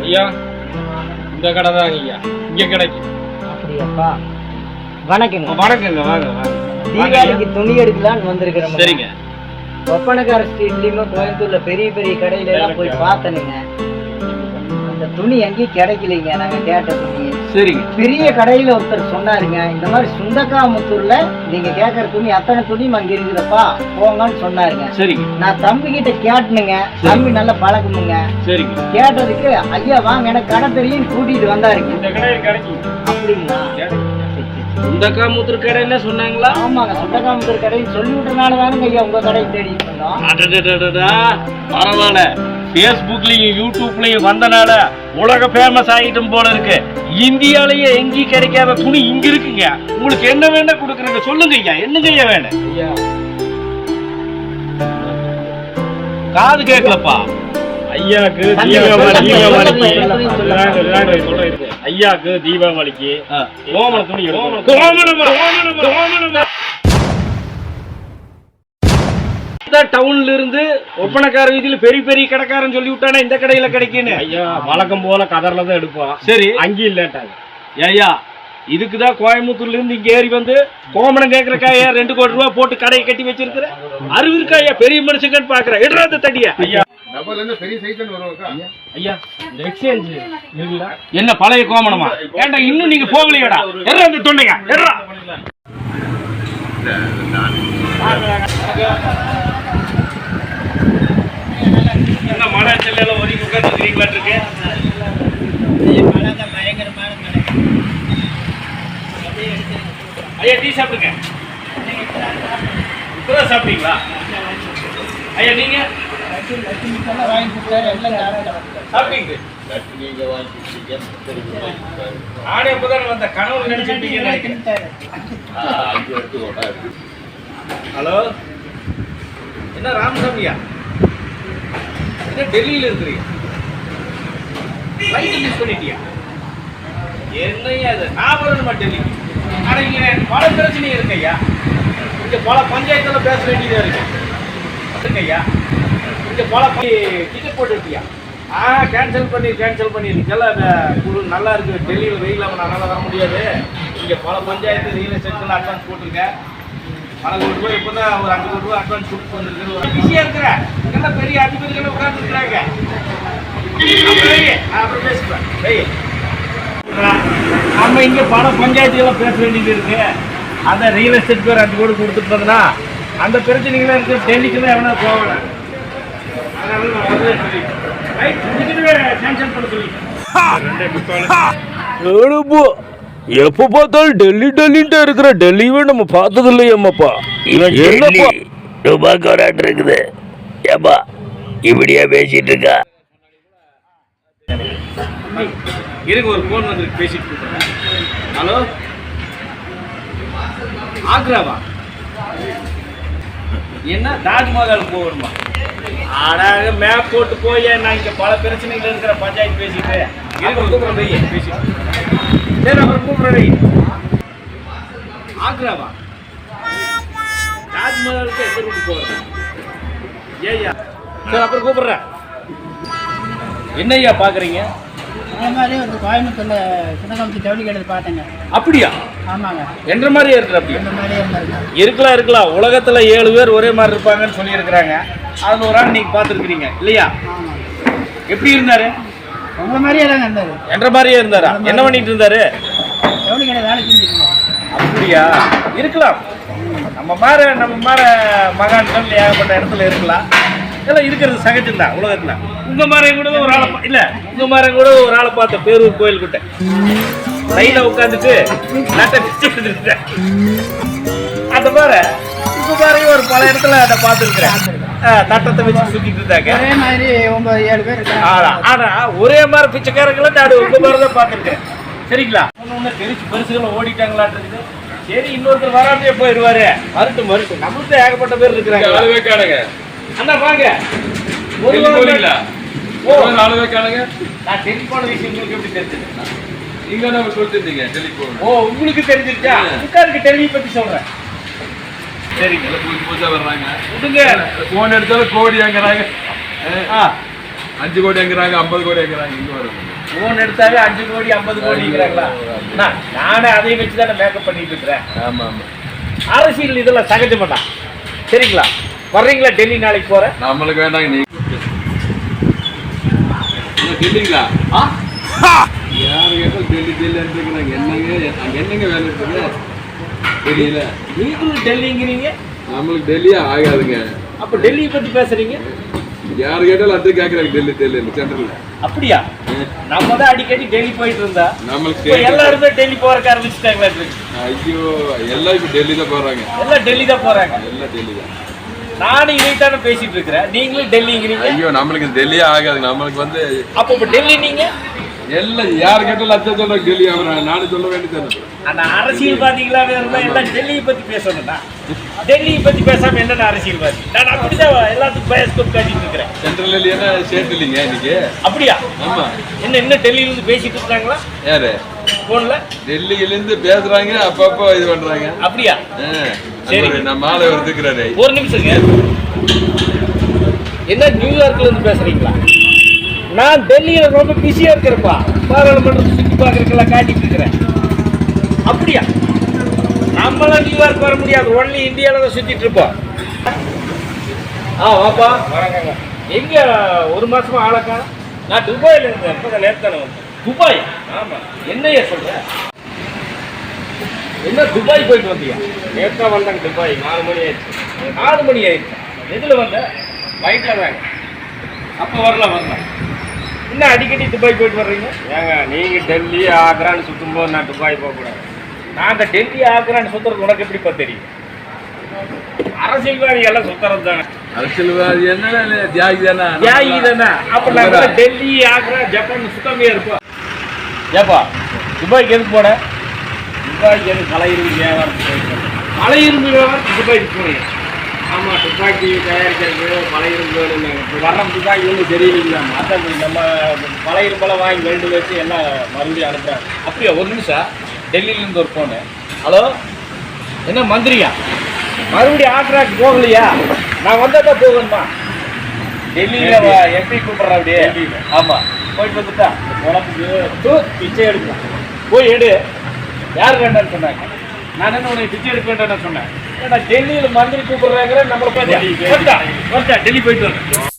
ஐயா இந்த கடை தாங்க ஐயா, இங்க கிடைக்கும். அப்படியாப்பா? வணக்கங்க. வணக்கங்க, வாங்க வாங்க. தீபாவளிக்கு துணி எடுக்கலான்னு வந்திருக்கிறோம். சரிங்க. ஒப்பனக்கார ஸ்ட்ரீட்லயுமே கோயம்புத்தூர்ல பெரிய பெரிய கடையில எல்லாம் போய் பார்த்தனுங்க. அந்த துணி எங்கேயும் கிடைக்கலைங்க, நாங்க கேட்ட துணி. சரிங்க. பெரிய கடையில ஒருத்தர் சொன்னாருங்க, இந்த மாதிரி சுண்டக்காமுத்தூர்ல நீங்க கேட்கற துணி அத்தனை துணியும் அங்க இருக்குதப்பா, போங்கன்னு சொன்னாருங்க. சரிங்க. நான் தம்பி கிட்ட கேட்டனுங்க, தம்பி நல்ல பழக்கமுங்க. சரிங்க. கேட்டதுக்கு ஐயா வாங்க எனக்கு கடை தெரியும் கூட்டிட்டு வந்தாருங்க. இந்த கடையில் கிடைக்கும். அப்படிங்களா? சுண்டக்காமுத்தூர் கடையில சொன்னாங்களா? ஆமாங்க, சுண்டக்காமுத்தூர் கடைன்னு சொல்லி விட்டனால தானுங்க ஐயா உங்க கடையை தேடிட்டு இருந்தோம். பரவாயில்ல, பேஸ்புக்லயும் யூடியூப்லயும் வந்தனால உலக ஃபேமஸ் ஆயிட்டும் போல இருக்கு. இந்தியாலயே எங்கேயும் கிடைக்காத துணி இங்க இருக்குங்க. உங்களுக்கு என்ன வேணும் கொடுக்குறீங்க சொல்லுங்க ஐயா, என்னங்க ஐயா வேணும்? காது கேட்கலப்பா. ஐயாக்கு தீபாவளிக்கு கோமண துணி டவுன்ல இருந்து ஒப்பனக்கார வீதியில பெரிய பெரிய கடைக்காரன் சொல்லி விட்டானே இந்த கடையில கிடைக்குன்னு. ஐயா வழக்கம் போல கதர்ல தான் எடுப்போம். சரி, அங்கேயும் இல்லட்டாங்க. ஐயா இதுக்குதான் கோயம்புத்தூர்ல இருந்து இங்க ஏறி வந்து கோமணம் கேட்கறக்காயா 2 கோடி ரூபாய் போட்டு கடையை கட்டி வச்சிருக்கிற அறிவு இருக்கா ஐயா? பெரிய மனுஷங்கன்னு பாக்குறேன். எடுறாத தடியா ஐயா. ஐயா இந்த எக்ஸ்சேஞ்ச் என்ன பழைய கோமணமா? ஏன்டா இன்னும் நீங்க போகலையாடா? எறா அந்த தொண்டைங்க எறா. என்ன மழை செல்ல ஒதுக்கி உட்காந்துருக்கீங்களா இருக்கு? ஐயா டீ சாப்பிடுங்க. இப்பதான் சாப்பிட்டீங்களா ஐயா? நீங்க சாப்பிட்டீங்க? நானே இப்பதான் வந்த கனவு நினைச்சிட்டீங்க. ஹலோ, என்ன ராமசாமியா? என்ன டெல்லியில இருக்கிறீங்க? ஃப்ளைட் மிஸ் பண்ணிட்டியா? என்னையா அது? நான் வரணுமா டெல்லிக்கு? ஆனா இங்க பல பிரச்சனை இருக்கு ஐயா. இங்க பல பஞ்சாயத்துல பேச வேண்டியதா இருக்கு ஐயா. இங்க பல டிக்கெட் போட்டு இருக்கியா? கேன்சல் பண்ணிருக்கல. நல்லா இருக்கு டெல்லியில் வெயில், அதனால வர முடியாது. இங்க பல பஞ்சாயத்து ரியல் எஸ்டேட்ல அட்வான்ஸ் போட்டிருக்கேன். பல கோடி ரூபாய் இப்பதான் ஒரு 5 கோடி ரூபாய் அட்வான்ஸ் கொடுத்து வந்துருக்கு. பிஸியா இருக்கிற என்ன பெரிய அதிபதிகளை உட்கார்ந்து இருக்கிறாங்க. அப்புறம் பேசுறேன். நம்ம இங்க பல பஞ்சாயத்துகளை பேச வேண்டியது இருக்கு. அந்த ரியல் எஸ்டேட் பேர் 5 கோடி கொடுத்துட்டோம்னா அந்த பிரச்சனைகளா இருக்கு. டெல்லிக்கு தான் எவனா போவேன். எப்ப பார்த்தாலும் டெல்லி டெல்லின்ட்டு இருக்கிற டெல்லியே நம்ம பார்த்தது இல்லையம்மாப்பா. இவன் என்னப்பா ரூபாய்க்கு இருக்குது ஏப்பா இப்படியா பேசிட்டு இருக்கா? இருக்கு ஒரு போன் வந்து பேசிட்டு இருக்கேன். ஹலோ, ஆக்ராவா? என்ன தாஜ்மஹால் போகணுமா? ஆடாக மேப் போட்டு போய் நான் இங்க பல பிரச்சனைகள் இருக்கிற பஞ்சாயத்து பேசிட்டு கூப்பிடுறேன். பேசிட்டு சரி, அப்புறம் கூப்பிடுறேன். ஆக்ராவா? தாஜ்மஹாலுக்கு எந்த ரூட்டு போகிறேன்? ஏய்யா சரி, அப்புறம் கூப்பிடுறேன். என்னய்யா பாக்குறீங்க? அதே மாதிரி ஒரு கோயம்புத்தூர்ல சுண்டக்காமுத்தூர் ஜவுளி கடை பார்த்தேங்க. அப்படியா? ஆமாங்க. என்ற மாதிரியே இருக்கிற? அப்படி இருக்கலாம். உலகத்துல 7 பேர் ஒரே மாதிரி இருப்பாங்கன்னு சொல்லி இருக்கிறாங்க. அதுல ஒரு ஆள் நீங்க பாத்துருக்கீங்க இல்லையா? எப்படி இருந்தாரு? உங்க மாதிரியே தாங்க இருந்தாரு. என்ற மாதிரியே இருந்தாரா? என்ன பண்ணிட்டு இருந்தாரு? ஜவுளி கடை வேலை செஞ்சுட்டு. அப்படியா? இருக்கலாம். நம்ம மாதிரி மகான்கள் ஏகப்பட்ட இடத்துல இருக்கலாம். இதெல்லாம் இருக்கிறது சகஜம் தான் உலகத்துல. உங்க மாதிரி கூட ஒரு ஆளை இல்ல, உங்க மாதிரி கூட ஒரு ஆளை பார்த்த பேரூர் கோயில் கிட்ட லைல உட்காந்துட்டு நட்டை பிடிச்சிட்டு அந்த மாதிரி உங்க மாதிரி ஒரு பல இடத்துல அதை பார்த்துருக்கிறேன். தட்டத்தை வச்சு சுத்திட்டு இருந்தாங்க. ஒரே மாதிரி 9-7 பேர். ஆனா ஒரே மாதிரி பிச்சைக்காரங்களை நான் உங்க மாதிரி தான் பார்த்துருக்கேன். சரிங்களா? தெரிச்சு பெருசுகளை ஓடிட்டாங்களான் இருக்குது. சரி, இன்னொருத்தர் வராமையே போயிடுவாரு. மறுட்டு நம்மளுக்கு ஏகப்பட்ட பேர் இருக்கிறாங்க. அண்ணா வாங்க. நான் டெலிபோன் விஷயம் உங்களுக்கு எப்படி தெரிஞ்சது? உங்களுக்கு தெரிஞ்சிருச்சா? உட்காருக்கு டெல்லி பத்தி சொல்றேன். சரிங்க. புதுசா வர்றாங்க. போன் எடுத்தாலும் கோடி வாங்குறாங்க. 5 கோடி வாங்குறாங்க, 50 கோடி வாங்குறாங்க. இங்க வரும் ஃபோன் எடுத்தாவே 5 கோடி 50 கோடிங்கிறாங்களா? நானே அதையும் வச்சு தானே மேக்கப் பண்ணிட்டு இருக்கிறேன். ஆமா ஆமா. அரசியல் இதெல்லாம் சகஜமாட்டான். சரிங்களா? வர்றீங்களா? டெல்லி நாளைக்கு போறேன். நம்மளுக்கு வேண்டாங்க. நீங்க டெல்லிங்களா? யாரு கேட்டாலும் டெல்லி இருக்கிறாங்க. என்னங்க வேலை இருக்குது தெரியல. நீங்களும் டெல்லிங்கிறீங்க, நம்மளுக்கு டெல்லியே ஆகாதுங்க. அப்ப டெல்லியை பத்தி பேசுறீங்க. யாரு கேட்டாலும் அது கேட்கறாங்க. டெல்லி சென்ட்ரல். அப்படியா? நம்ம தான் அடிக்கடி டெல்லி போயிட்டு இருந்தா நம்மளுக்கு இப்ப எல்லாருமே டெல்லி போறக்க ஆரம்பிச்சுட்டாங்களா? ஐயோ, எல்லாம் இப்ப டெல்லி தான் போறாங்க. எல்லாம் டெல்லி தான் போறாங்க. எல்லாம் டெல்லி தான். நானும் இதைத்தானே பேசிட்டு இருக்கிறேன். நீங்களும் டெல்லிங்கிறீங்க. ஐயோ, நம்மளுக்கு டெல்லியே ஆகாது. நம்மளுக்கு வந்து அப்ப இப்ப டெல்லி நீங்க எல்லாம் யாரு கேட்டாலும் அத்தை சொல்ற டெல்லி ஆகுறாங்க. நானும் சொல்ல வேண்டியது. அந்த அரசியல்வாதிகளாவே இருந்தா எல்லாம் டெல்லியை பத்தி பேசணும்னா டெல்லியை பத்தி பேசாம என்னென்ன அரசியல்வாதி? நான் அப்படிதான் எல்லாத்துக்கும் பயோஸ்கோப் காட்டிட்டு இருக்கிறேன். சென்ட்ரல் இல்லையா ஸ்டேட் இல்லைங்க இன்னைக்கு. அப்படியா? ஆமா. என்ன டெல்லியில இருந்து பேசிட்டு இருக்காங்களா? யாரு? போன்ல டெல்லியில இருந்து பேசுறாங்க. அப்பப்போ இது பண்றாங்க. அப்படியா? சரி, நம்ம ஆளை இருக்கிறாரு. ஒரு நிமிஷங்க. என்ன நியூயார்க்ல இருந்து பேசுறீங்களா? நான் டெல்லியில ரொம்ப பிஸியா இருக்கிறப்பா. பாராளுமன்றத்தை சுற்றி பார்க்கறதுக்கெல்லாம் காட்டிட்டு இருக்கிறேன். அப்படியா? நம்மளாம் நியூயார்க் வர முடியாது. ஒன்லி இந்தியாவில தான் சுத்திட்டு இருப்போம். வாப்பா. எங்க ஒரு மாசமா ஆளக்கா? நான் துபாயில இருந்தேன். எப்பதான் நேர்த்தானே வந்தேன். துபாய்? ஆமா. என்னையா சொல்ற? என்ன துபாய் போயிட்டு வந்தியா? நேர்த்தா வந்தாங்க துபாய். 4 மணி ஆயிடுச்சு. 4 மணி ஆயிடுச்சு. எதுல வந்த? பைக்ல தாங்க. அப்ப வரலாம். என்ன அடிக்கடி துபாய் போயிட்டு வர்றீங்க? ஏங்க நீங்க டெல்லி ஆக்ரான்னு சுற்றும்போது நான் துபாய் போகக்கூடாது. நாங்கள் டெல்லி ஆக்ரான்னு சுற்றுறது உனக்கு எப்படிப்பா தெரியும்? அரசியல்வாதி எல்லாம் சுற்றுறது தானே. அரசியல்வாதி என்ன தியாகி தானே? தியாகி தானே. அப்போ நாங்கள் டெல்லி ஆக்ரா ஜப்பான் சுத்தமே இருப்போம். ஏப்பா துபாய்க்கு எதுக்கு போன? துபாய்க்கு எதுக்கு கலை இரும்பு வியாபாரத்துக்கு போயிட்டு கலை இரும்பு வியாபாரத்துக்கு துபாய்க்கு போனீங்க? ஆமாம், துப்பாக்கி தயாரிக்கிறது பழைய இரும்பு வேணுங்க. இப்போ வர்ற துப்பாக்கி ஒன்றும் தெரியலீங்களா? அதான் நம்ம பழைய இரும்பெல்லாம் வாங்கி வெல்டு வச்சு எல்லாம் மறுபடியும் அனுப்புகிறாங்க. அப்படியா? ஒரு நிமிஷம். டெல்லியிலேருந்து ஒரு ஃபோனு. ஹலோ, என்ன மந்திரியா? மறுபடியும் ஆக்ராக்கு போகலையா? நான் வந்தால் தான் போகணுமா? டெல்லியில் எப்படி கூப்பிட்றா? அப்படியே. ஆமாம், போயிட்டு வந்துட்டா உனக்கு பிச்சை எடுக்கலாம். போய் எடு. யார் வேண்டான்னு சொன்னாங்க? நான் என்ன உனக்கு பிச்சை எடுக்க வேண்டாம்னு சொன்னேன். ஏன்னா டெல்லியில் மந்திரி கூப்பிடுறாங்க. நம்மளை பார்த்து டெல்லி போயிட்டு வரேன்.